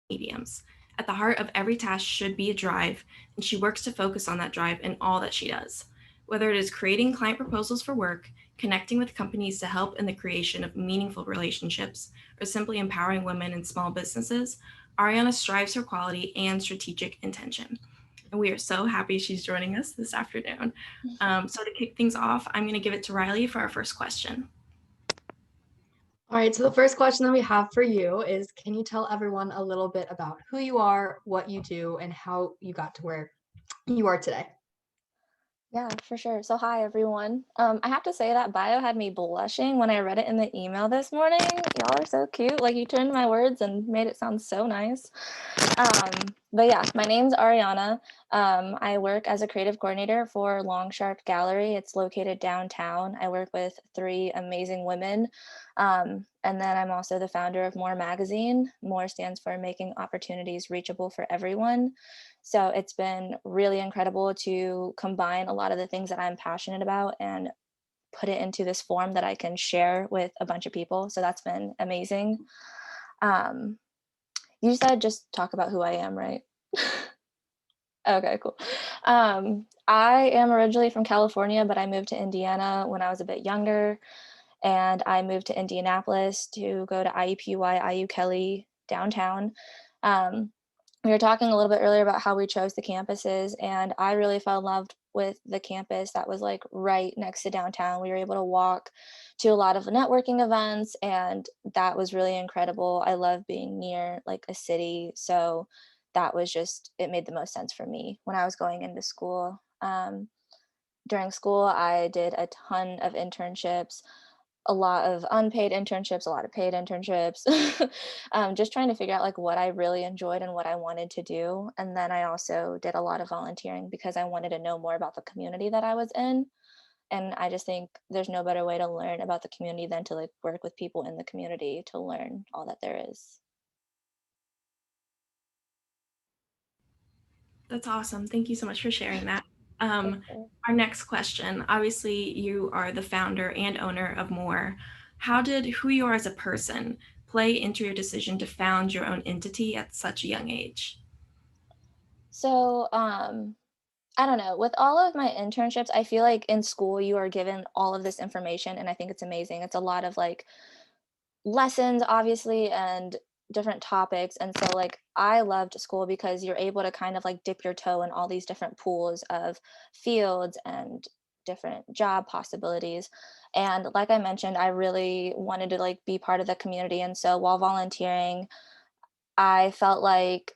mediums. At the heart of every task should be a drive, and she works to focus on that drive in all that she does. Whether it is creating client proposals for work, connecting with companies to help in the creation of meaningful relationships, or simply empowering women in small businesses, Arianna strives for quality and strategic intention. And we are so happy she's joining us this afternoon. So, to kick things off, I'm going to give it to Riley for our first question. All right, so the first question that we have for you is, can you tell everyone a little bit about who you are, what you do, and how you got to where you are today? Yeah, for sure. So hi everyone. I have to say that bio had me blushing when I read it in the email this morning. Y'all are so cute. Like you turned my words and made it sound so nice. But yeah, my name's Arianna. I work as a creative coordinator for Long Shark Gallery. It's located downtown. I work with three amazing women. And then I'm also the founder of More Magazine. More stands for Making Opportunities Reachable for Everyone. So it's been really incredible to combine a lot of the things that I'm passionate about and put it into this form that I can share with a bunch of people. So that's been amazing. Um, you said just talk about who I am, right? Okay, cool. I am originally from California, but I moved to Indiana when I was a bit younger. And I moved to Indianapolis to go to IUPUI, IU Kelly downtown. Um, we were talking a little bit earlier about how we chose the campuses, and I really fell in love with the campus that was like right next to downtown. We were able to walk to a lot of networking events, and that was really incredible. I love being near like a city, so that was just, it made the most sense for me when I was going into school. During school, I did a ton of internships, a lot of unpaid internships, a lot of paid internships, just trying to figure out like what I really enjoyed and what I wanted to do. And then I also did a lot of volunteering because I wanted to know more about the community that I was in. And I just think there's no better way to learn about the community than to like work with people in the community to learn all that there is. That's awesome. Thank you so much for sharing that. For Um, sure. our next question, obviously, you are the founder and owner of More. How did who you are as a person play into your decision to found your own entity at such a young age? So, I don't know. With all of my internships, I feel like in school you are given all of this information, and I think it's amazing. It's a lot of like lessons, obviously, and different topics. And so, like, I loved school because you're able to kind of like dip your toe in all these different pools of fields and different job possibilities. And like I mentioned, I really wanted to like be part of the community. And so while volunteering, I felt like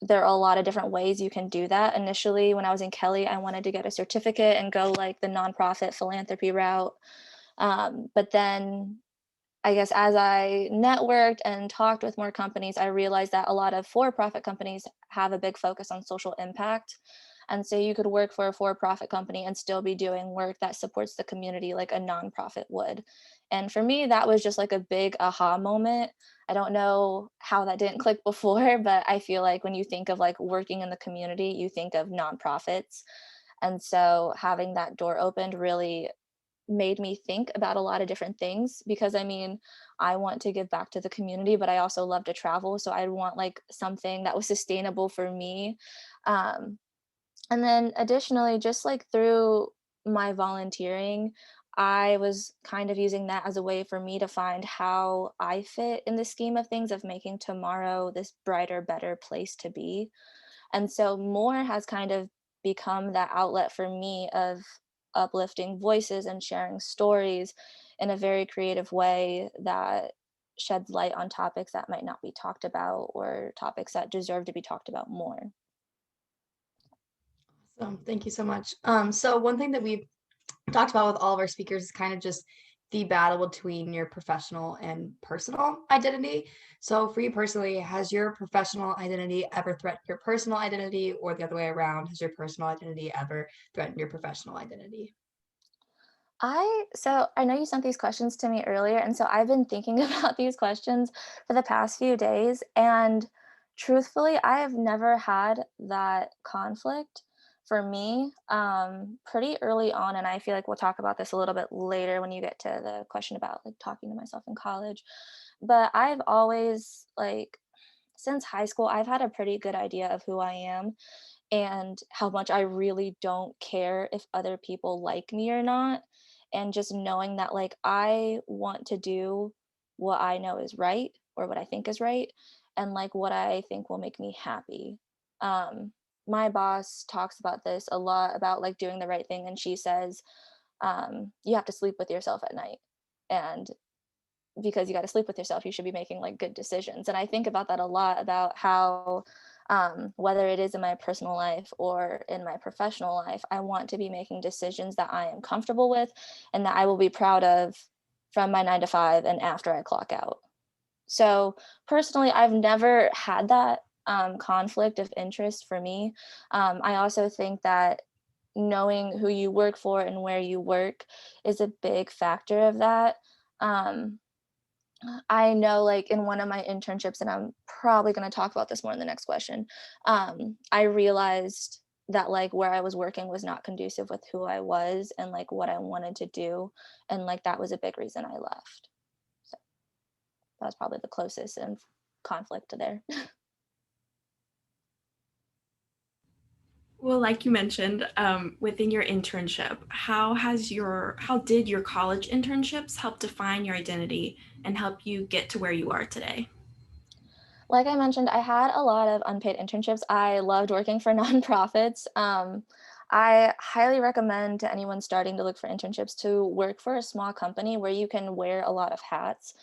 there are a lot of different ways you can do that. Initially, when I was in Kelly, I wanted to get a certificate and go like the nonprofit philanthropy route. But then I guess as I networked and talked with more companies, I realized that a lot of for-profit companies have a big focus on social impact. And so you could work for a for-profit company and still be doing work that supports the community like a nonprofit would. And for me, that was just like a big aha moment. I don't know how that didn't click before, but I feel like when you think of like working in the community, you think of nonprofits. And so having that door opened really made me think about a lot of different things because I mean, I want to give back to the community, but I also love to travel. So I want like something that was sustainable for me. Um, and then additionally, just like through my volunteering, I was kind of using that as a way for me to find how I fit in the scheme of things of making tomorrow this brighter, better place to be. And so more has kind of become that outlet for me of uplifting voices and sharing stories in a very creative way that sheds light on topics that might not be talked about or topics that deserve to be talked about more. So thank you so much. So one thing that we've talked about with all of our speakers is kind of just the battle between your professional and personal identity. So for you personally, has your professional identity ever threatened your personal identity, or the other way around? Has your personal identity ever threatened your professional identity? I know you sent these questions to me earlier, and so I've been thinking about these questions for the past few days, and truthfully, I have never had that conflict for me pretty early on, and I feel like we'll talk about this a little bit later when you get to the question about like talking to myself in college. But I've always like since high school, I've had a pretty good idea of who I am and how much I really don't care if other people like me or not. And just knowing that, like, I want to do what I know is right or what I think is right and like what I think will make me happy. Um, my boss talks about this a lot about like doing the right thing. And she says, you have to sleep with yourself at night. And because you got to sleep with yourself, you should be making like good decisions. And I think about that a lot about how whether it is in my personal life or in my professional life, I want to be making decisions that I am comfortable with and that I will be proud of from my 9 to 5 and after I clock out. So personally, I've never had that conflict of interest for me. I also think that knowing who you work for and where you work is a big factor of that. Um, I know, like, in one of my internships, and I'm probably gonna talk about this more in the next question, I realized that, like, where I was working was not conducive with who I was and, like, what I wanted to do, and, like, that was a big reason I left. So, that was probably the closest and conflict to there. Well, like you mentioned, within your internship, how did your college internships help define your identity and help you get to where you are today? Like I mentioned, I had a lot of unpaid internships. I loved working for nonprofits. I highly recommend to anyone starting to look for internships to work for a small company where you can wear a lot of hats.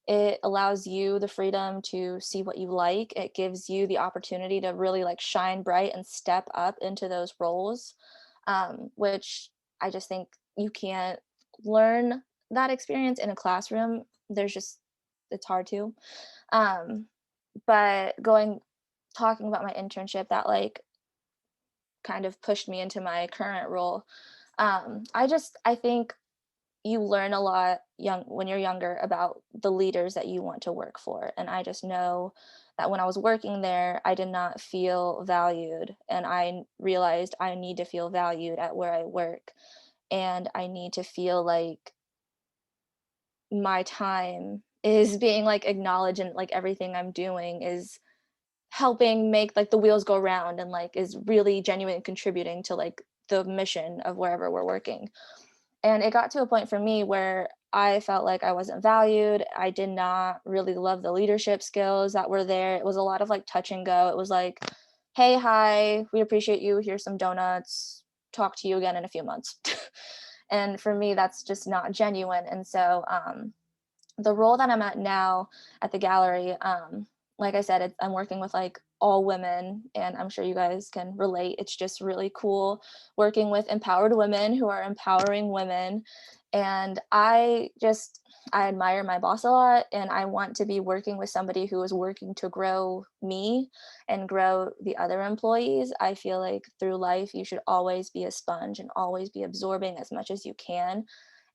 It allows you the freedom to see what you like. It gives you the opportunity to really like shine bright and step up into those roles, which I just think you can't learn that experience in a classroom. It's hard to. Um, but talking about my internship that like kind of pushed me into my current role. I think you learn a lot young when you're younger about the leaders that you want to work for. And I just know that when I was working there, I did not feel valued. And I realized I need to feel valued at where I work. And I need to feel like my time is being like acknowledged and like everything I'm doing is helping make like the wheels go round and like is really genuine contributing to like the mission of wherever we're working. And it got to a point for me where I felt like I wasn't valued. I did not really love the leadership skills that were there. It was a lot of like touch and go. It was like, hey, hi, we appreciate you. Here's some donuts. Talk to you again in a few months. And for me, that's just not genuine. And so the role that I'm at now at the gallery, like I said, I'm working with like all women, and I'm sure you guys can relate. It's just really cool working with empowered women who are empowering women. And I admire my boss a lot, and I want to be working with somebody who is working to grow me and grow the other employees. I feel like through life, you should always be a sponge and always be absorbing as much as you can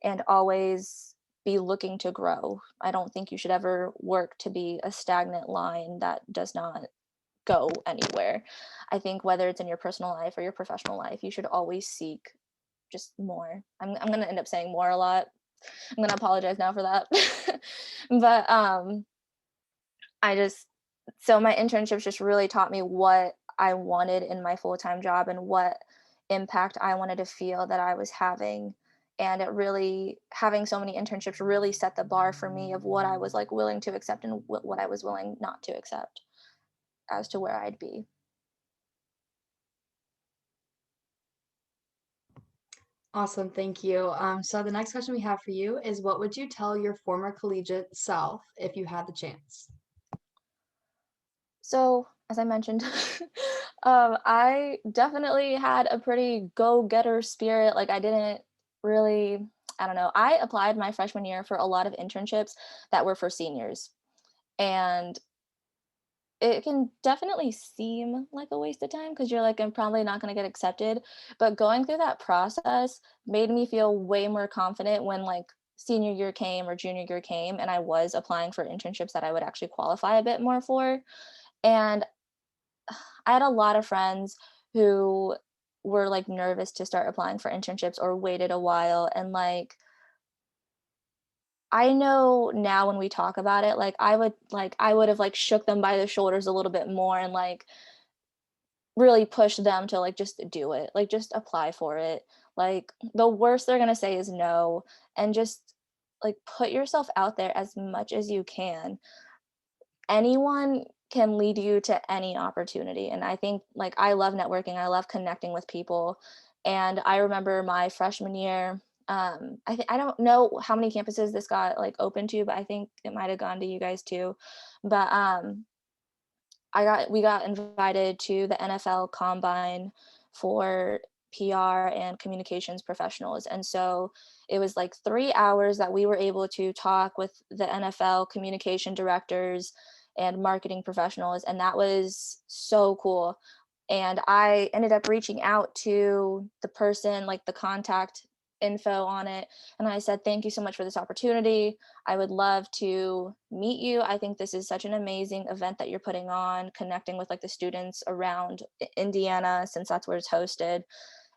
and always be looking to grow. I don't think you should ever work to be a stagnant line that does not go anywhere. I think whether it's in your personal life or your professional life, you should always seek just more. I'm going to end up saying more a lot. I'm going to apologize now for that. But I just so my internships just really taught me what I wanted in my full-time job and what impact I wanted to feel that I was having. And it really having so many internships really set the bar for me of what I was like willing to accept and what I was willing not to accept as to where I'd be. Awesome, thank you. So the next question we have for you is what would you tell your former collegiate self if you had the chance? So, as I mentioned, I definitely had a pretty go-getter spirit. Like I didn't really, I don't know. I applied my freshman year for a lot of internships that were for seniors. And it can definitely seem like a waste of time because you're like, I'm probably not going to get accepted. But going through that process made me feel way more confident when like senior year came or junior year came and I was applying for internships that I would actually qualify a bit more for. And I had a lot of friends who were like nervous to start applying for internships or waited a while and like I know now when we talk about it, like I would have like shook them by the shoulders a little bit more and like really push them to like just do it, like just apply for it. Like the worst they're gonna say is no, and just like put yourself out there as much as you can. Anyone can lead you to any opportunity, and I think like I love networking, I love connecting with people. And I remember my freshman year, I don't know how many campuses this got like open to, but I think it might have gone to you guys too. But we got invited to the NFL Combine for PR and communications professionals. And so it was like 3 hours that we were able to talk with the NFL communication directors and marketing professionals, and that was so cool. And I ended up reaching out to the person, like the contact info on it, and I said, "Thank you so much for this opportunity. I would love to meet you. I think this is such an amazing event that you're putting on, connecting with like the students around Indiana, since that's where it's hosted."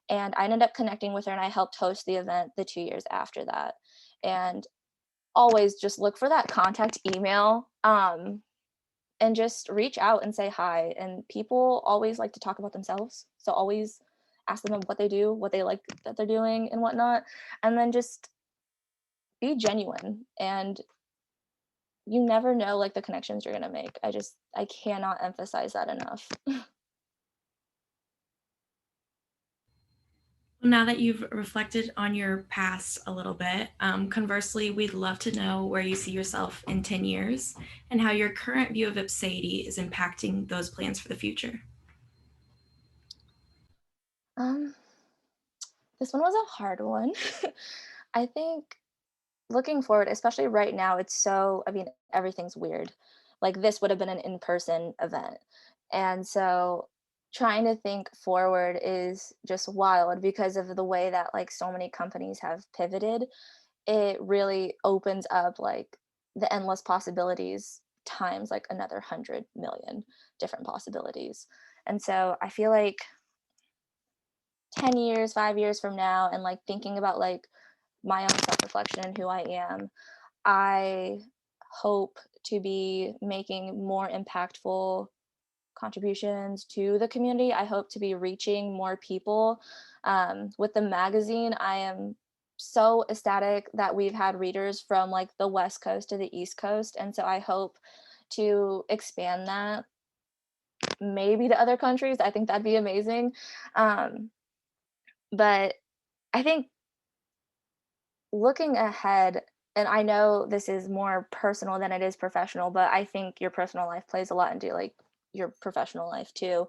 And I ended up connecting with her, and I helped host the event the 2 years after that. And always just look for that contact email, and just reach out and say hi. And people always like to talk about themselves. So always ask them what they do, what they like that they're doing and whatnot. And then just be genuine, and you never know like the connections you're gonna make. I cannot emphasize that enough. Now that you've reflected on your past a little bit, conversely, we'd love to know where you see yourself in 10 years and how your current view of Obscenity is impacting those plans for the future. Um, this one was a hard one. I think looking forward, especially right now, it's so, I mean, everything's weird. Like this would have been an in-person event. And so trying to think forward is just wild because of the way that like so many companies have pivoted. It really opens up like the endless possibilities times like another 100 million different possibilities. And so I feel like 10 years, 5 years from now, and like thinking about like my own self-reflection and who I am, I hope to be making more impactful contributions to the community. I hope to be reaching more people. With the magazine, I am so ecstatic that we've had readers from like the West Coast to the East Coast. And so I hope to expand that maybe to other countries. I think that'd be amazing. Um, but I think looking ahead, and I know this is more personal than it is professional, but I think your personal life plays a lot into like your professional life too.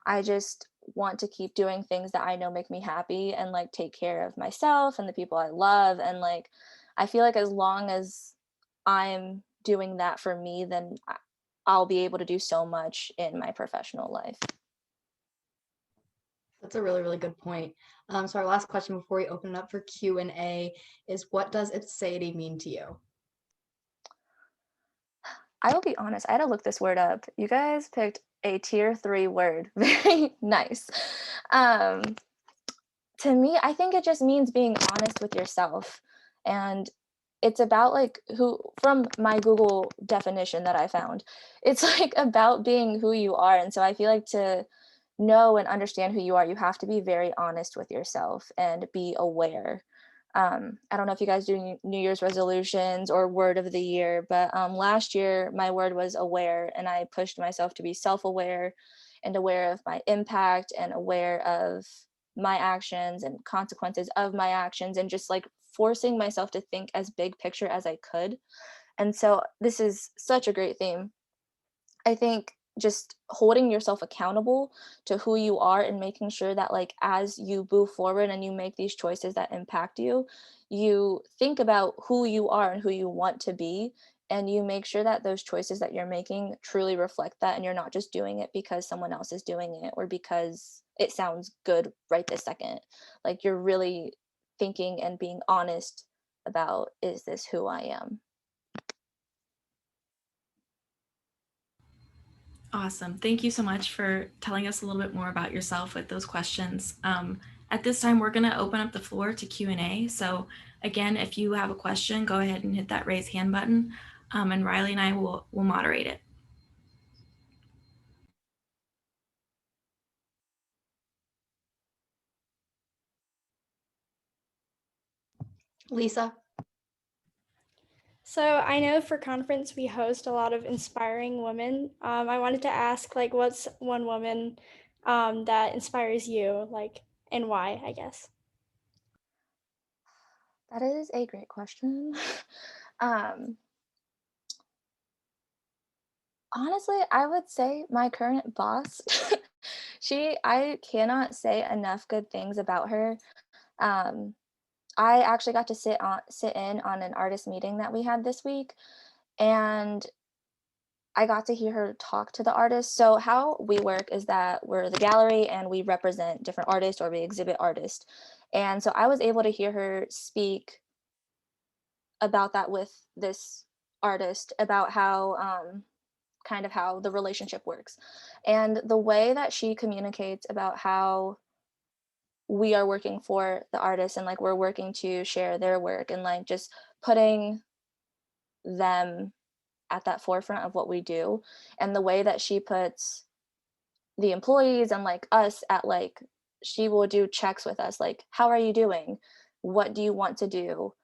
I just want to keep doing things that I know make me happy and like take care of myself and the people I love. And like, I feel like as long as I'm doing that for me, then I'll be able to do so much in my professional life. That's a really, really good point. So our last question before we open it up for Q&A is, what does obscenity mean to you? I will be honest, I had to look this word up. You guys picked a tier 3 word. Very nice. Um, to me, I think it just means being honest with yourself. And it's about like who, from my Google definition that I found, it's like about being who you are. And so I feel like to know and understand who you are, you have to be very honest with yourself and be aware. I don't know if you guys do New Year's resolutions or word of the year, but last year my word was aware, and I pushed myself to be self-aware and aware of my impact and aware of my actions and consequences of my actions, and just like forcing myself to think as big picture as I could. And so this is such a great theme. I think just holding yourself accountable to who you are and making sure that like as you move forward and you make these choices that impact you, you think about who you are and who you want to be, and you make sure that those choices that you're making truly reflect that, and you're not just doing it because someone else is doing it or because it sounds good right this second. Like you're really thinking and being honest about, is this who I am? Awesome. Thank you so much for telling us a little bit more about yourself with those questions. At this time, we're going to open up the floor to Q&A. So again, if you have a question, go ahead and hit that raise hand button, and Riley and I will moderate it. Lisa. So I know for conference we host a lot of inspiring women. I wanted to ask, like, what's one woman that inspires you, like, and why, I guess? That is a great question. um, Honestly, I would say my current boss. I cannot say enough good things about her. Um, I actually got to sit in on an artist meeting that we had this week, and I got to hear her talk to the artists. So how we work is that we're the gallery and we represent different artists or we exhibit artists. And so I was able to hear her speak about that with this artist about how kind of how the relationship works. And the way that she communicates about how we are working for the artist and like we're working to share their work and like just putting them at that forefront of what we do, and the way that she puts the employees and like us at like, she will do checks with us like, how are you doing, what do you want to do,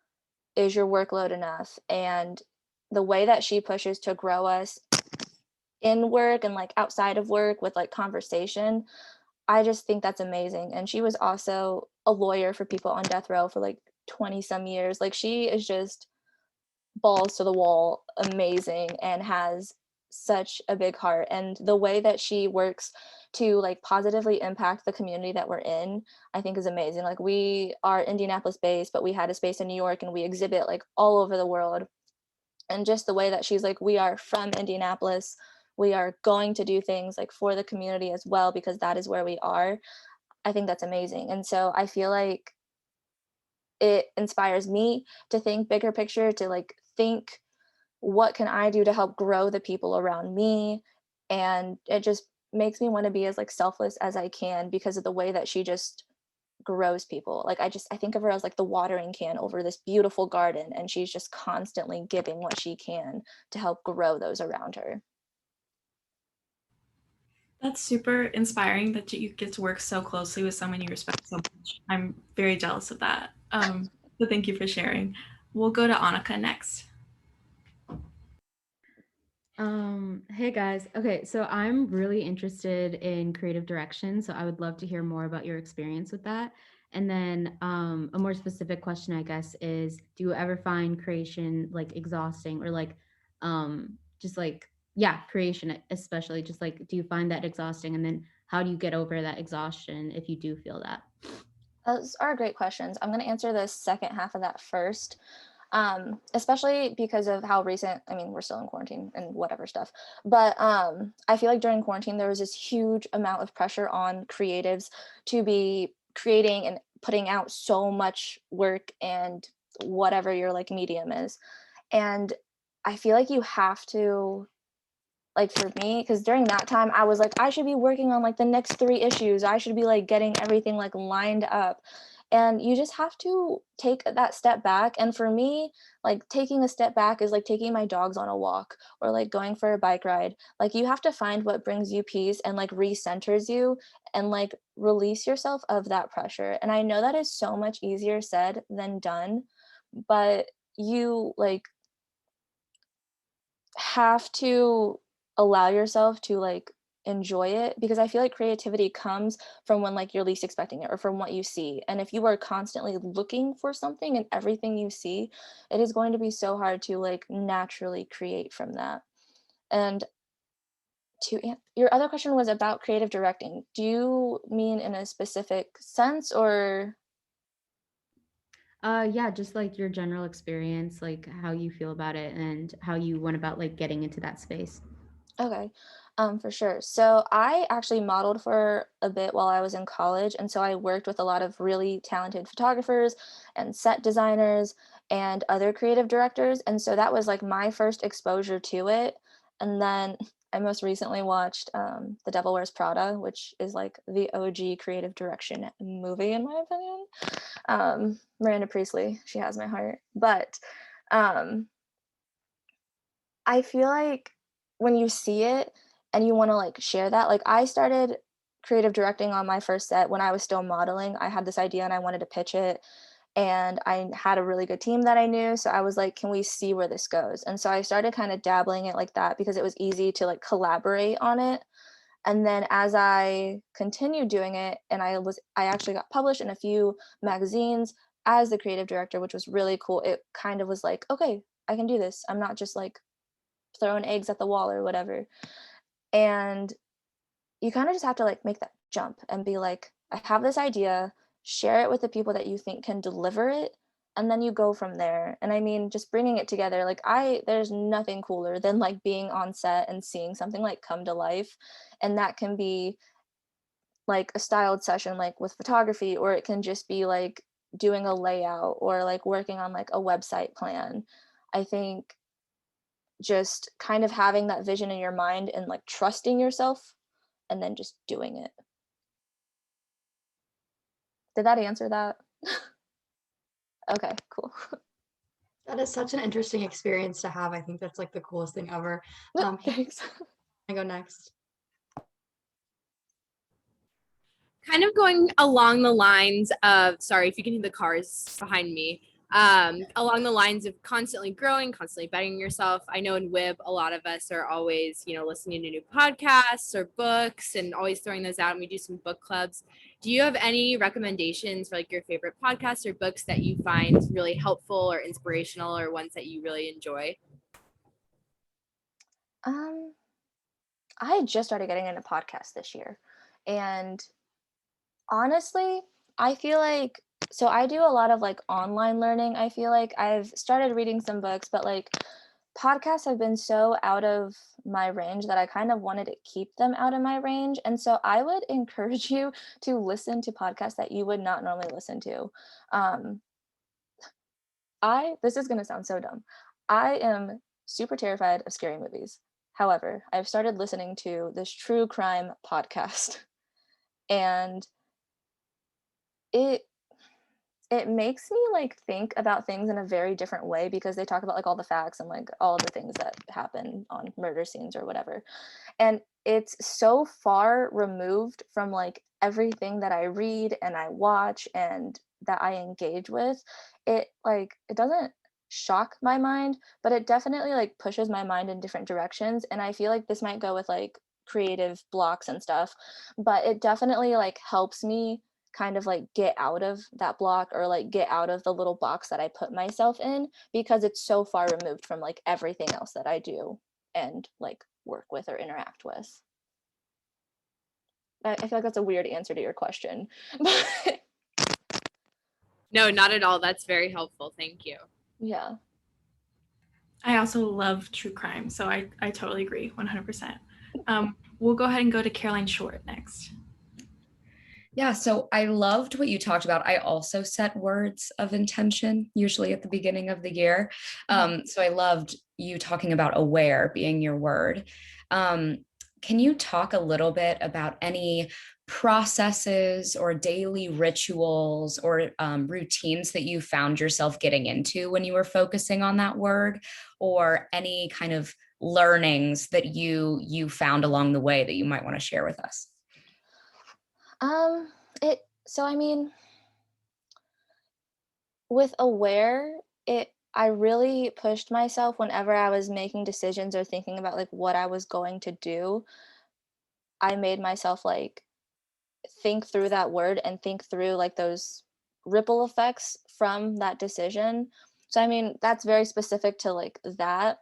is your workload enough, and the way that she pushes to grow us in work and like outside of work with like conversation, I just think that's amazing. And she was also a lawyer for people on death row for like 20 some years. Like she is just balls to the wall, amazing, and has such a big heart. And the way that she works to like positively impact the community that we're in, I think is amazing. Like we are Indianapolis based, but we had a space in New York and we exhibit like all over the world. And just the way that she's like, we are from Indianapolis, we are going to do things like for the community as well because that is where we are. I think that's amazing. And so I feel like it inspires me to think bigger picture, to like think what can I do to help grow the people around me, and it just makes me want to be as like selfless as I can because of the way that she just grows people. Like I think of her as like the watering can over this beautiful garden, and she's just constantly giving what she can to help grow those around her. That's super inspiring that you get to work so closely with someone you respect so much. I'm very jealous of that. So thank you for sharing. We'll go to Annika next. Hey guys. Okay, so I'm really interested in creative direction, so I would love to hear more about your experience with that. And then a more specific question, I guess, is do you ever find creation like exhausting or like just like yeah, creation especially just like do you find that exhausting, and then how do you get over that exhaustion if you do feel that? Those are great questions. I'm going to answer the second half of that first. Especially because of how recent, I mean, we're still in quarantine and whatever stuff, but I feel like during quarantine, there was this huge amount of pressure on creatives to be creating and putting out so much work and whatever your like medium is. And I feel like you have to, like for me, because during that time I was like, I should be working on like the next 3 issues, I should be like getting everything like lined up, and you just have to take that step back. And for me, like taking a step back is like taking my dogs on a walk or like going for a bike ride. Like you have to find what brings you peace and like recenters you and like release yourself of that pressure. And I know that is so much easier said than done, but you like have to allow yourself to like enjoy it, because I feel like creativity comes from when like you're least expecting it or from what you see. And if you are constantly looking for something in everything you see, it is going to be so hard to like naturally create from that. And your other question was about creative directing. Do you mean in a specific sense or? Yeah, just like your general experience, like how you feel about it and how you went about like getting into that space. Okay, for sure. So I actually modeled for a bit while I was in college, and so I worked with a lot of really talented photographers and set designers and other creative directors, and so that was like my first exposure to it. And then I most recently watched The Devil Wears Prada, which is like the OG creative direction movie in my opinion. Miranda Priestley, she has my heart. But um, I feel like when you see it and you want to like share that, like I started creative directing on my first set when I was still modeling. I had this idea and I wanted to pitch it, and I had a really good team that I knew. So I was like, can we see where this goes? And so I started kind of dabbling it like that because it was easy to like collaborate on it. And then as I continued doing it, and I actually got published in a few magazines as the creative director, which was really cool. It kind of was like, okay, I can do this. I'm not just like throwing eggs at the wall or whatever. And you kind of just have to like make that jump and be like, I have this idea, share it with the people that you think can deliver it, and then you go from there. And I mean, just bringing it together, like there's nothing cooler than like being on set and seeing something like come to life. And that can be like a styled session like with photography, or it can just be like doing a layout or like working on like a website plan. I think just kind of having that vision in your mind and like trusting yourself and then just doing it. Did that answer that? Okay, cool. That is such an interesting experience to have. I think that's like the coolest thing ever. Thanks. I go next. Kind of going along the lines of, sorry if you can hear the cars behind me, along the lines of constantly growing, constantly bettering yourself. I know in WIB, a lot of us are always, listening to new podcasts or books and always throwing those out, and we do some book clubs. Do you have any recommendations for like your favorite podcasts or books that you find really helpful or inspirational, or ones that you really enjoy? I just started getting into podcasts this year, and honestly, I feel like, so I do a lot of like online learning. I feel like I've started reading some books, but like podcasts have been so out of my range that I kind of wanted to keep them out of my range. And so I would encourage you to listen to podcasts that you would not normally listen to. Um, this is going to sound so dumb. I am super terrified of scary movies. However, I've started listening to this true crime podcast, and it it makes me like think about things in a very different way because they talk about like all the facts and like all of the things that happen on murder scenes or whatever. And it's so far removed from like everything that I read and I watch and that I engage with. It doesn't shock my mind, but it definitely like pushes my mind in different directions. And I feel like this might go with like creative blocks and stuff, but it definitely like helps me kind of like get out of that block or like get out of the little box that I put myself in, because it's so far removed from like everything else that I do and like work with or interact with. I feel like that's a weird answer to your question. No, not at all. That's very helpful. Thank you. Yeah. I also love true crime, so I totally agree 100%. We'll go ahead and go to Caroline Short next. Yeah, so I loved what you talked about. I also set words of intention, usually at the beginning of the year. So I loved you talking about aware being your word. Can you talk a little bit about any processes or daily rituals or routines that you found yourself getting into when you were focusing on that word, or any kind of learnings that you found along the way that you might want to share with us? I mean, with aware, I really pushed myself whenever I was making decisions or thinking about like what I was going to do. I made myself like think through that word and think through like those ripple effects from that decision. So I mean, that's very specific to like that.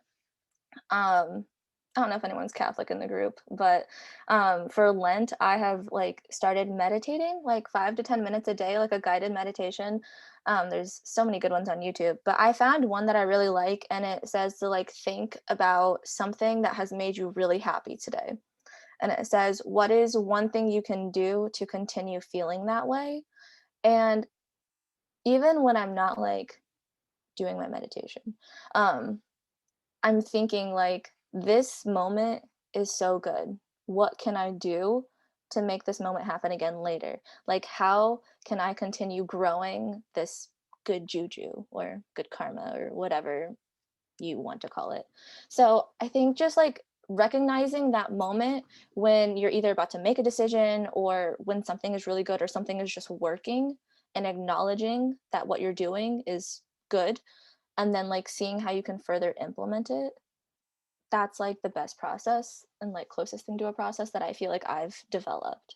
I don't know if anyone's Catholic in the group, but for Lent, I have like started meditating like 5 to 10 minutes a day, like a guided meditation. There's so many good ones on YouTube, but I found one that I really like, and it says to like think about something that has made you really happy today. And it says, what is one thing you can do to continue feeling that way? And even when I'm not like doing my meditation, I'm thinking like this moment is so good. What can I do to make this moment happen again later? Like, how can I continue growing this good juju or good karma or whatever you want to call it? So I think just like recognizing that moment when you're either about to make a decision or when something is really good or something is just working, and acknowledging that what you're doing is good, and then like seeing how you can further implement it. That's like the best process and like closest thing to a process that I feel like I've developed.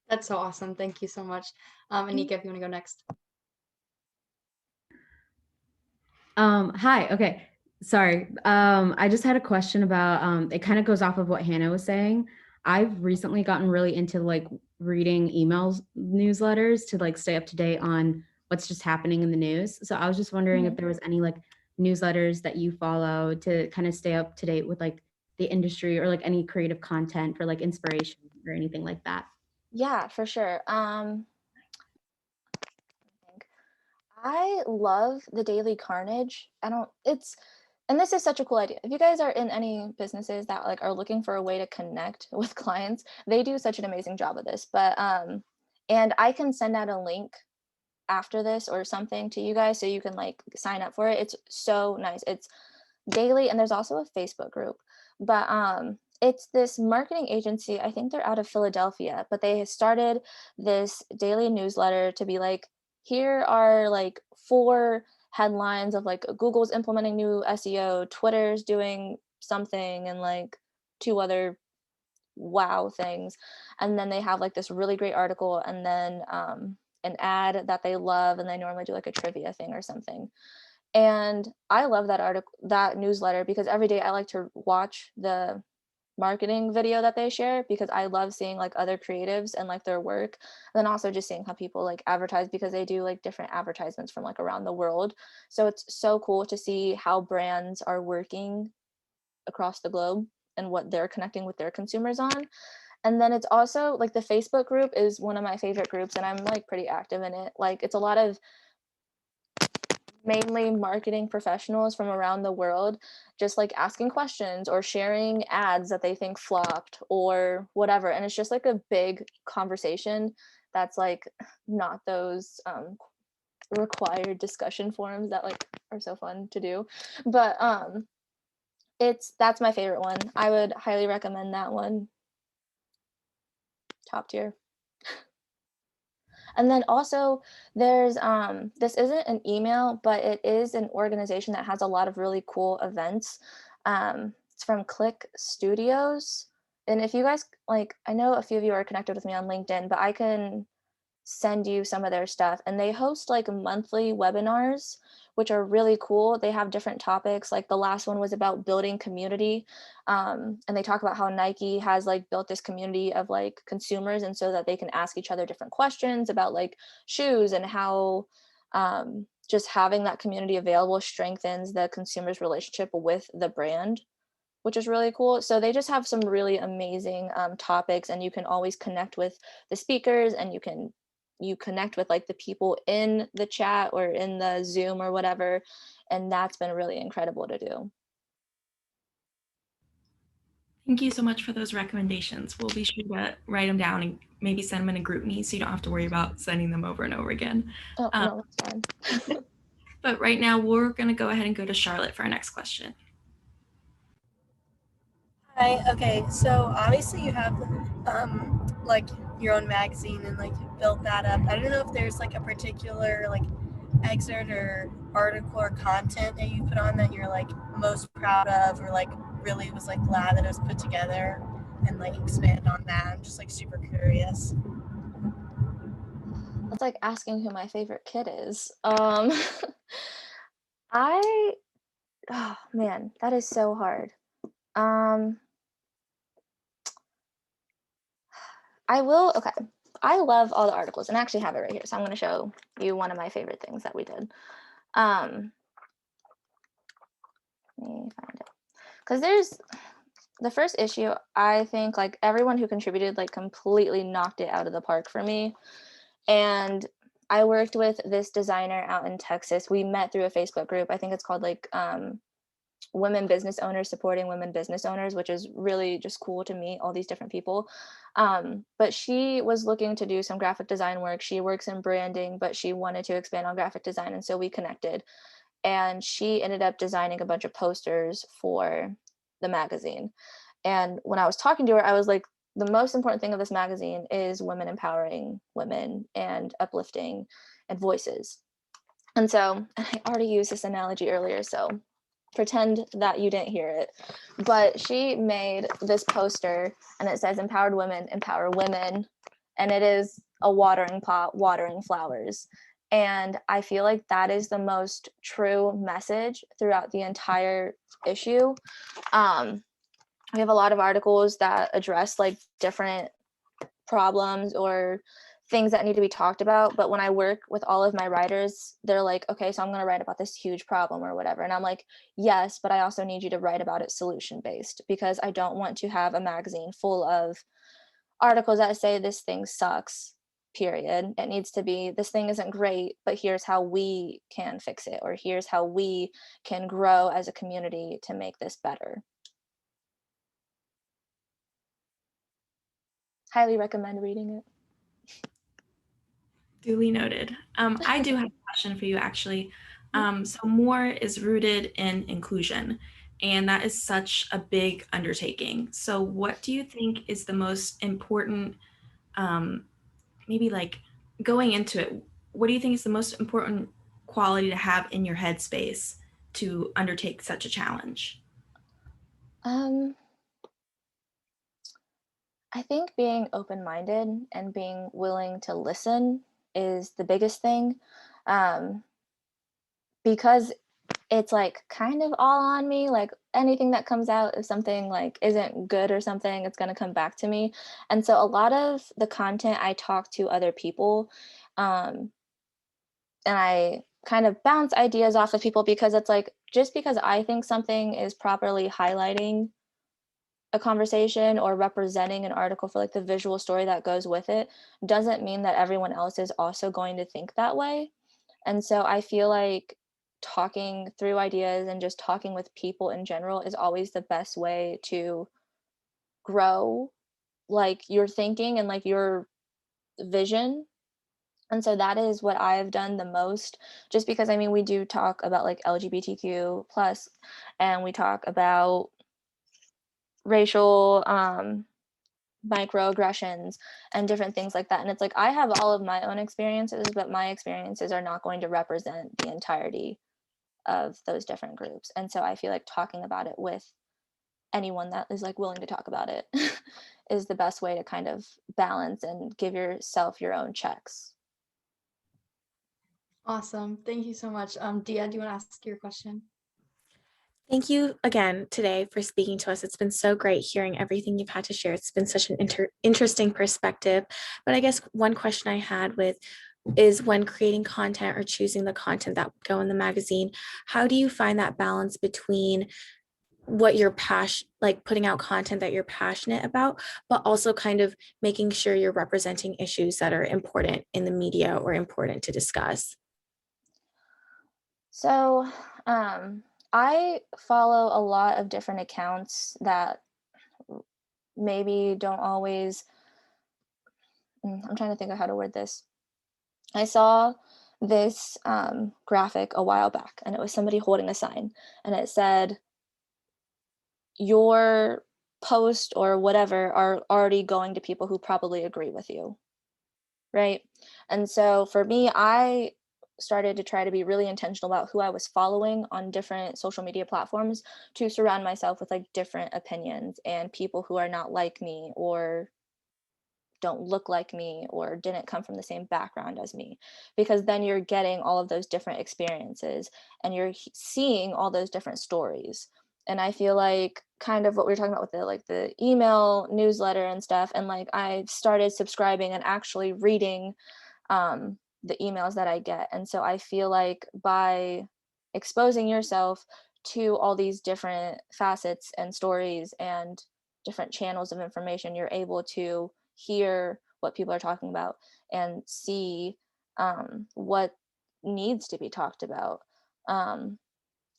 That's so awesome. Thank you so much. Anika, if you want to go next. Hi. Okay. Sorry. I just had a question about, it kind of goes off of what Hannah was saying. I've recently gotten really into like reading emails, newsletters to like stay up to date on what's just happening in the news. So I was just wondering if there was any like newsletters that you follow to kind of stay up to date with like the industry or like any creative content for like inspiration or anything like that. Yeah, for sure. I love the Daily Carnage. And this is such a cool idea. If you guys are in any businesses that like are looking for a way to connect with clients, they do such an amazing job of this. But and I can send out a link after this or something to you guys so you can like sign up for it. It's so nice. It's daily, and there's also a Facebook group. But it's this marketing agency. I think they're out of Philadelphia, but they started this daily newsletter to be like, here are like 4 headlines of like Google's implementing new SEO, Twitter's doing something, and like 2 other wow things. And then they have like this really great article, and then an ad that they love, and they normally do like a trivia thing or something. And I love that article, that newsletter, because every day I like to watch the marketing video that they share, because I love seeing like other creatives and like their work. And then also just seeing how people like advertise, because they do like different advertisements from like around the world. So it's so cool to see how brands are working across the globe and what they're connecting with their consumers on. And then it's also like the Facebook group is one of my favorite groups, and I'm like pretty active in it. Like it's a lot of mainly marketing professionals from around the world just like asking questions or sharing ads that they think flopped or whatever. And it's just like a big conversation that's like not those required discussion forums that like are so fun to do. But that's my favorite one. I would highly recommend that one. Top tier. And then also there's this isn't an email, but it is an organization that has a lot of really cool events. It's from Click Studios. And if you guys like, I know a few of you are connected with me on LinkedIn, but I can send you some of their stuff. And they host like monthly webinars, which are really cool. They have different topics. Like the last one was about building community. And they talk about how Nike has like built this community of like consumers, and so that they can ask each other different questions about like shoes, and how just having that community available strengthens the consumer's relationship with the brand, which is really cool. So they just have some really amazing topics, and you can always connect with the speakers, and you connect with like the people in the chat or in the Zoom or whatever. And that's been really incredible to do. Thank you so much for those recommendations. We'll be sure to write them down and maybe send them in a group me so you don't have to worry about sending them over and over again. Oh, no, that's fine. But right now we're going to go ahead and go to Charlotte for our next question. Hi. Okay. So obviously you have like your own magazine and like built that up. I don't know if there's like a particular like excerpt or article or content that you put on that you're like most proud of, or like really was like glad that it was put together, and like expand on that. I'm just like super curious. It's like asking who my favorite kid is. Oh man, that is so hard. Okay. I love all the articles, and I actually have it right here. So I'm going to show you one of my favorite things that we did. Let me find it. Because there's the first issue, I think like everyone who contributed like completely knocked it out of the park for me. And I worked with this designer out in Texas. We met through a Facebook group. I think it's called like women business owners supporting women business owners, which is really just cool to meet all these different people. But she was looking to do some graphic design work. She works in branding, but she wanted to expand on graphic design. And so we connected, and she ended up designing a bunch of posters for the magazine. And when I was talking to her, I was like, the most important thing of this magazine is women empowering women and uplifting and voices. And so, and I already used this analogy earlier, so pretend that you didn't hear it. But she made this poster and it says empowered women empower women. And it is a watering pot watering flowers. And I feel like that is the most true message throughout the entire issue. We have a lot of articles that address like different problems or things that need to be talked about. But when I work with all of my writers, they're like, okay, so I'm going to write about this huge problem or whatever. And I'm like, yes, but I also need you to write about it solution based, because I don't want to have a magazine full of articles that say this thing sucks, period. It needs to be, this thing isn't great, but here's how we can fix it, or here's how we can grow as a community to make this better. Highly recommend reading it. Duly noted. I do have a question for you, actually. So more is rooted in inclusion, and that is such a big undertaking. So what do you think is the most important, maybe like going into it, what do you think is the most important quality to have in your headspace to undertake such a challenge? I think being open-minded and being willing to listen is the biggest thing, because it's like kind of all on me. Like anything that comes out, if something like isn't good or something, it's going to come back to me. And so a lot of the content, I talk to other people, and I kind of bounce ideas off of people, because it's like, just because I think something is properly highlighting a conversation or representing an article for like the visual story that goes with it, doesn't mean that everyone else is also going to think that way. And so I feel like talking through ideas and just talking with people in general is always the best way to grow like your thinking and like your vision. And so that is what I've done the most, just because I mean, we do talk about like LGBTQ plus, and we talk about racial microaggressions and different things like that. And it's like, I have all of my own experiences, but my experiences are not going to represent the entirety of those different groups. And so I feel like talking about it with anyone that is like willing to talk about it is the best way to kind of balance and give yourself your own checks. Awesome. Thank you so much. Dia, do you want to ask your question? Thank you again today for speaking to us. It's been so great hearing everything you've had to share. It's been such an interesting perspective. But I guess one question I had is when creating content or choosing the content that would go in the magazine, how do you find that balance between what you're like putting out content that you're passionate about, but also kind of making sure you're representing issues that are important in the media or important to discuss? So I follow a lot of different accounts that maybe don't always, I'm trying to think of how to word this. I saw this graphic a while back, and it was somebody holding a sign, and it said, your post or whatever are already going to people who probably agree with you, right? And so for me, I started to try to be really intentional about who I was following on different social media platforms, to surround myself with like different opinions and people who are not like me or don't look like me or didn't come from the same background as me, because then you're getting all of those different experiences and you're seeing all those different stories. And I feel like kind of what we were talking about with the email newsletter and stuff, and like I started subscribing and actually reading the emails that I get. And so I feel like by exposing yourself to all these different facets and stories and different channels of information, you're able to hear what people are talking about and see what needs to be talked about. I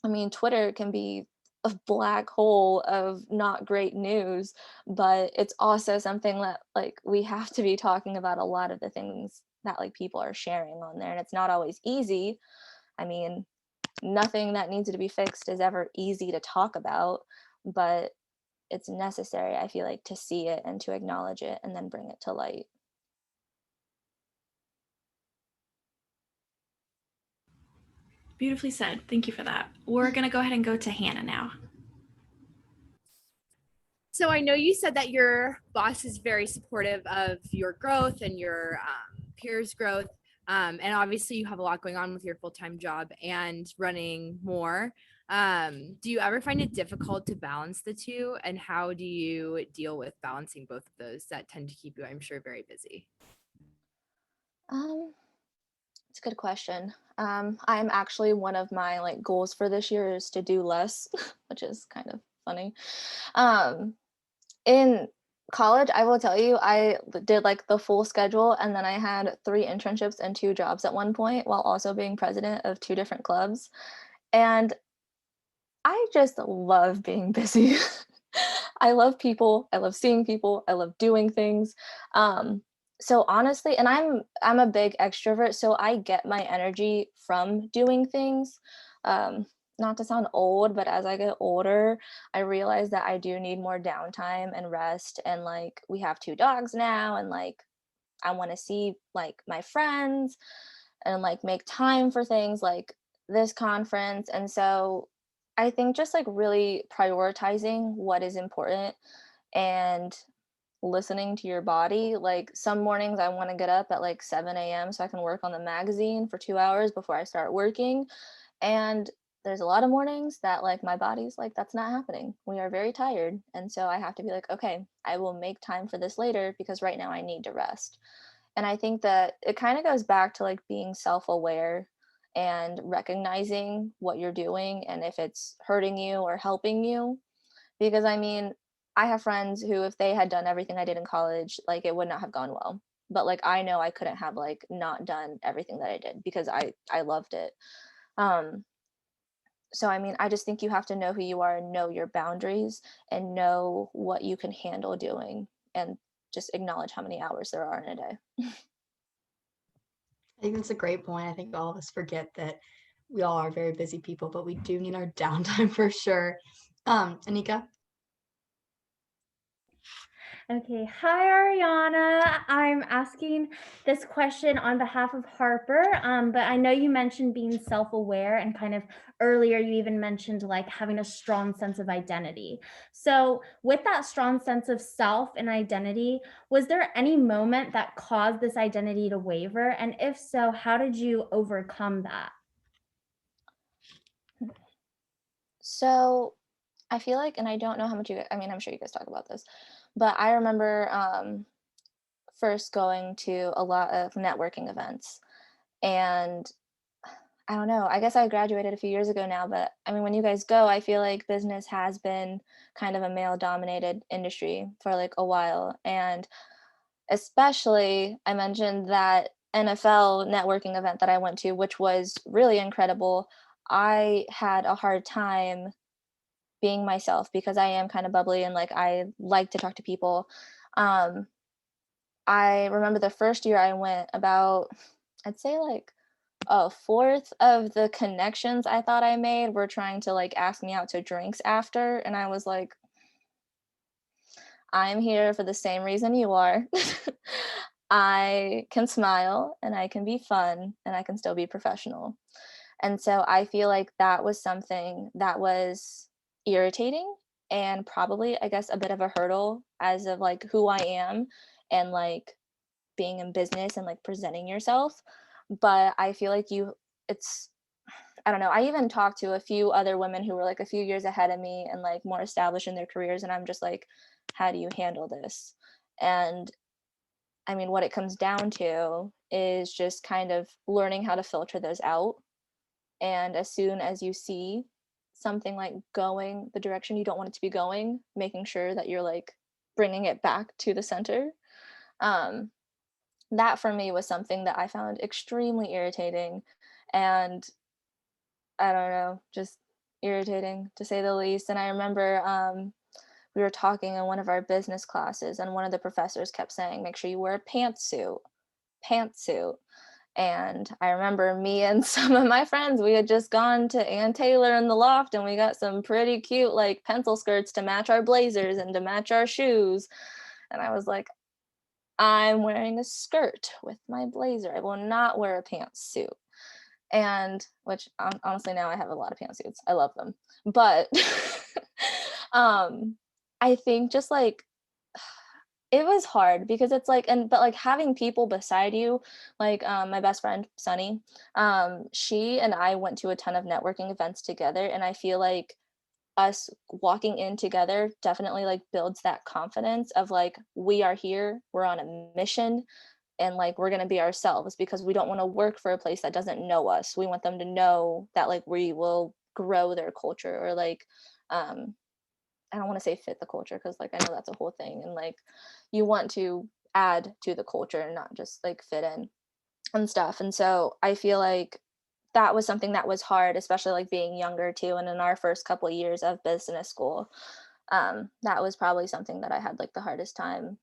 mean, Twitter can be a black hole of not great news, but it's also something that like we have to be talking about a lot of the things that like people are sharing on there, and it's not always easy. I mean, nothing that needs to be fixed is ever easy to talk about, but it's necessary, I feel like, to see it and to acknowledge it and then bring it to light. Beautifully said. Thank you for that. We're going to go ahead and go to Hannah now. So I know you said that your boss is very supportive of your growth and your peers' growth. And obviously you have a lot going on with your full-time job and running more. Do you ever find it difficult to balance the two? And how do you deal with balancing both of those that tend to keep you, I'm sure, very busy? It's a good question. I'm actually, one of my like goals for this year is to do less, which is kind of funny. Um, in college, I will tell you, I did like the full schedule, and then I had 3 internships and 2 jobs at one point while also being president of 2 different clubs. And I just love being busy. I love people. I love seeing people. I love doing things. So honestly, and I'm a big extrovert, so I get my energy from doing things. Um, Not to sound old, but as I get older, I realize that I do need more downtime and rest. And like we have 2 dogs now, and like I want to see like my friends and like make time for things like this conference. And so I think just like really prioritizing what is important and listening to your body. Like some mornings I want to get up at like 7 a.m. so I can work on the magazine for 2 hours before I start working. And there's a lot of mornings that like my body's like, that's not happening. We are very tired. And so I have to be like, okay, I will make time for this later because right now I need to rest. And I think that it kind of goes back to like being self-aware and recognizing what you're doing and if it's hurting you or helping you. Because I mean, I have friends who, if they had done everything I did in college, like it would not have gone well. But like I know I couldn't have like not done everything that I did because I loved it. Um, so I mean, I just think you have to know who you are and know your boundaries and know what you can handle doing and just acknowledge how many hours there are in a day. I think that's a great point. I think all of us forget that we all are very busy people, but we do need our downtime for sure. Anika? Okay, hi Ariana. I'm asking this question on behalf of Harper, but I know you mentioned being self-aware and kind of earlier you even mentioned like having a strong sense of identity. So with that strong sense of self and identity, was there any moment that caused this identity to waver? And if so, how did you overcome that? So I feel like, and I don't know how much I mean, I'm sure you guys talk about this, but I remember first going to a lot of networking events. And I don't know, I guess I graduated a few years ago now, but I mean, when you guys go, I feel like business has been kind of a male dominated industry for like a while. And especially, I mentioned that NFL networking event that I went to, which was really incredible. I had a hard time being myself because I am kind of bubbly and like I like to talk to people. Um, I remember the first year I went, about, I'd say like a fourth of the connections I thought I made were trying to like ask me out to drinks after. And I was like, I'm here for the same reason you are. I can smile and I can be fun and I can still be professional. And so I feel like that was something that was irritating and probably, I guess, a bit of a hurdle as of like who I am and like being in business and like presenting yourself. But I feel like it's, I don't know. I even talked to a few other women who were like a few years ahead of me and like more established in their careers. And I'm just like, how do you handle this? And I mean, what it comes down to is just kind of learning how to filter those out. And as soon as you see something like going the direction you don't want it to be going, making sure that you're like bringing it back to the center. Um, that for me was something that I found extremely irritating. And I don't know, just irritating to say the least. And I remember we were talking in one of our business classes, and one of the professors kept saying, make sure you wear a pantsuit. And I remember me and some of my friends, we had just gone to Ann Taylor in the loft, and we got some pretty cute like pencil skirts to match our blazers and to match our shoes. And I was like, I'm wearing a skirt with my blazer. I will not wear a pantsuit. And which honestly, now I have a lot of pantsuits. I love them. But I think just like it was hard because it's like, but like having people beside you, like my best friend Sunny, she and I went to a ton of networking events together, and I feel like us walking in together definitely like builds that confidence of like, we are here, we're on a mission, and like we're going to be ourselves, because we don't want to work for a place that doesn't know us. We want them to know that like we will grow their culture, or like I don't want to say fit the culture, because like I know that's a whole thing, and like you want to add to the culture and not just like fit in and stuff. And so I feel like that was something that was hard, especially like being younger too, and in our first couple of years of business school. That was probably something that I had like the hardest time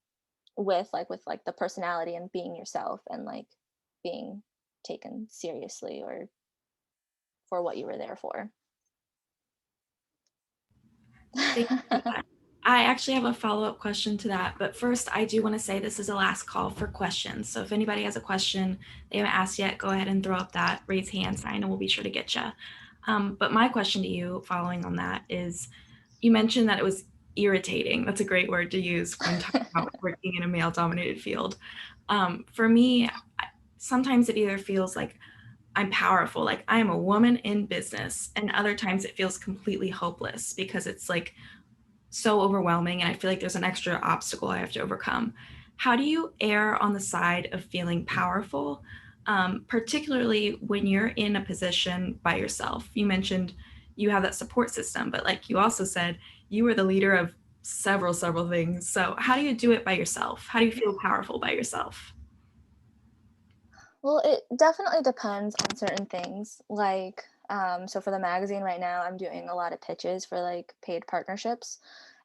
with like the personality and being yourself, and like being taken seriously or for what you were there for. Thank you for that. I actually have a follow-up question to that, but first I do want to say this is a last call for questions. So if anybody has a question they haven't asked yet, go ahead and throw up that raise hand sign and we'll be sure to get you. But my question to you following on that is, you mentioned that it was irritating. That's a great word to use when talking about working in a male-dominated field. For me, sometimes it either feels like I'm powerful, like I am a woman in business, and other times it feels completely hopeless because it's like so overwhelming and I feel like there's an extra obstacle I have to overcome. How do you err on the side of feeling powerful, particularly when you're in a position by yourself? You mentioned you have that support system, but like you also said, you were the leader of several things. So how do you do it by yourself? How do you feel powerful by yourself? Well, it definitely depends on certain things. Like, so for the magazine right now, I'm doing a lot of pitches for like paid partnerships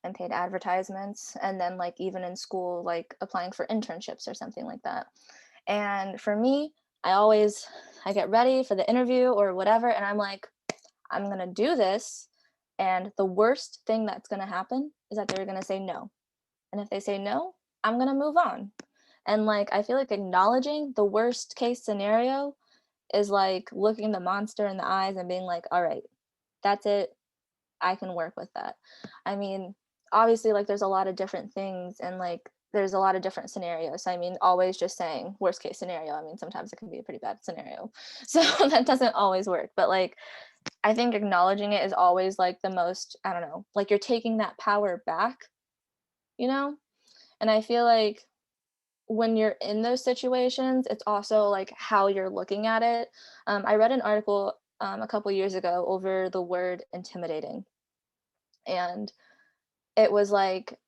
and paid advertisements. And then like even in school, like applying for internships or something like that. And for me, I get ready for the interview or whatever, and I'm like, I'm going to do this. And the worst thing that's going to happen is that they're going to say no. And if they say no, I'm going to move on. And like, I feel like acknowledging the worst case scenario is like looking the monster in the eyes and being like, all right, that's it. I can work with that. I mean, obviously, like there's a lot of different things, and like there's a lot of different scenarios. I mean, always just saying worst case scenario, I mean, sometimes it can be a pretty bad scenario. So that doesn't always work. But like, I think acknowledging it is always like the most, I don't know, like you're taking that power back, you know? And I feel like when you're in those situations, it's also like how you're looking at it. I read an article a couple years ago over the word intimidating. And it was like,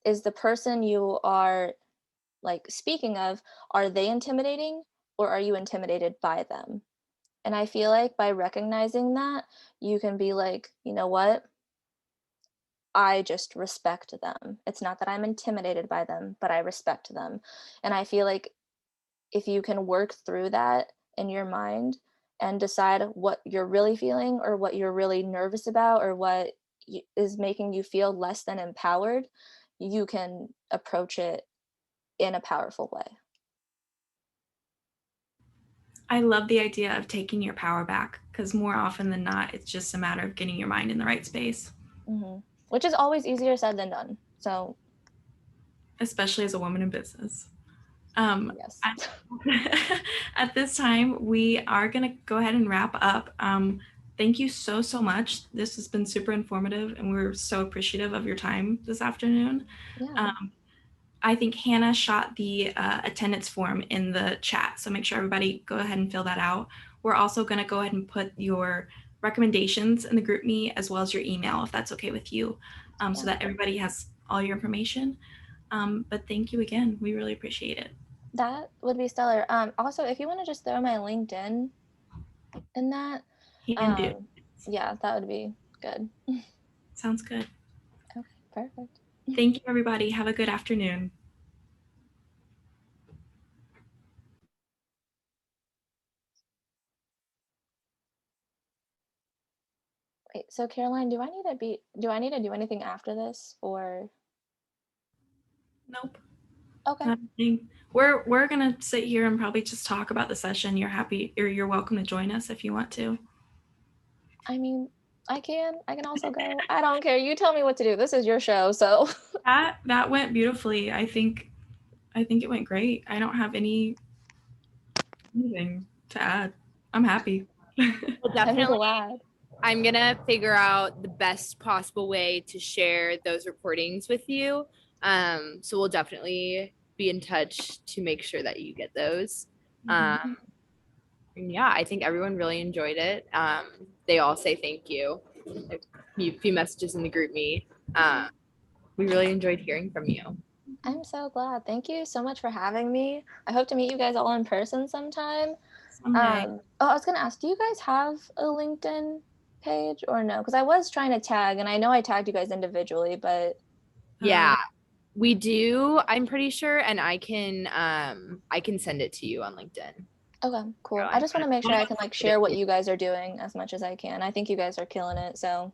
is the person you are like speaking of, are they intimidating, or are you intimidated by them? And I feel like by recognizing that, you can be like, you know what? I just respect them. It's not that I'm intimidated by them, but I respect them. And I feel like if you can work through that in your mind and decide what you're really feeling, or what you're really nervous about, or what is making you feel less than empowered, you can approach it in a powerful way. I love the idea of taking your power back, because more often than not, it's just a matter of getting your mind in the right space. Mm-hmm. Which is always easier said than done. So, especially as a woman in business. Yes. At this time, we are going to go ahead and wrap up. Thank you so much. This has been super informative, and we're so appreciative of your time this afternoon. Yeah. I think Hannah shot the attendance form in the chat, so make sure everybody go ahead and fill that out. We're also going to go ahead and put your recommendations in the group me, as well as your email, if that's okay with you, so that everybody has all your information. But thank you again. We really appreciate it. That would be stellar. Also, if you want to just throw my LinkedIn in that, Can do. yeah, that would be good. Sounds good. Okay, perfect. Thank you, everybody. Have a good afternoon. Wait, so Caroline, do I need to do anything after this or? Nope. Okay. Nothing. We're gonna sit here and probably just talk about the session. You're welcome to join us if you want to. I mean, I can also go. I don't care. You tell me what to do. This is your show, so. That went beautifully. I think it went great. I don't have anything to add. I'm happy. Well, I'm definitely. glad. I'm gonna figure out the best possible way to share those recordings with you. So we'll definitely be in touch to make sure that you get those. And yeah, I think everyone really enjoyed it. They all say thank you. A few messages in the group me. We really enjoyed hearing from you. I'm so glad. Thank you so much for having me. I hope to meet you guys all in person sometime. Someday. I was gonna ask, do you guys have a LinkedIn page or no? Because I was trying to tag, and I know I tagged you guys individually, but Yeah, we do. I'm pretty sure, and I can send it to you on LinkedIn. okay, cool. I just want to make sure I can like share what you guys are doing as much as I can. I think you guys are killing it, so.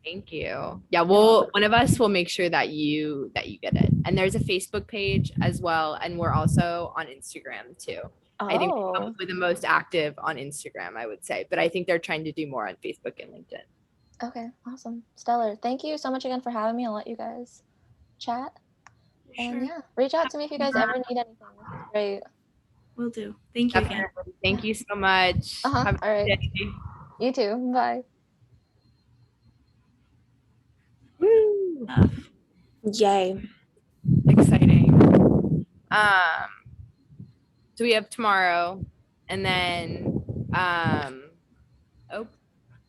Thank you. Yeah, one of us will make sure that you get it. And there's a Facebook page as well, and we're also on Instagram too. I think we're probably the most active on Instagram, I would say, but I think they're trying to do more on Facebook and LinkedIn. Okay, awesome. Stellar. Thank you so much again for having me. I'll let you guys chat. And yeah, reach out to me if you guys ever need anything. This is great. Will do. Thank you again. Thank you so much. All right. Day. You too. Bye. Woo! Yay. Exciting. So we have tomorrow, and then oh,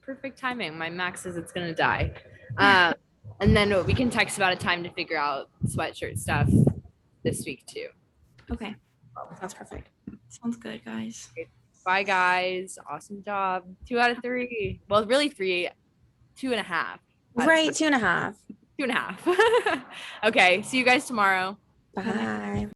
perfect timing. My Mac says it's gonna die. And then we can text about a time to figure out sweatshirt stuff this week too. Okay. Sounds perfect. Sounds good, guys. Bye, guys. Awesome job. 2 out of 3. Well, really 3, 2.5. Right, 2.5. 2.5. Okay. See you guys tomorrow. Bye.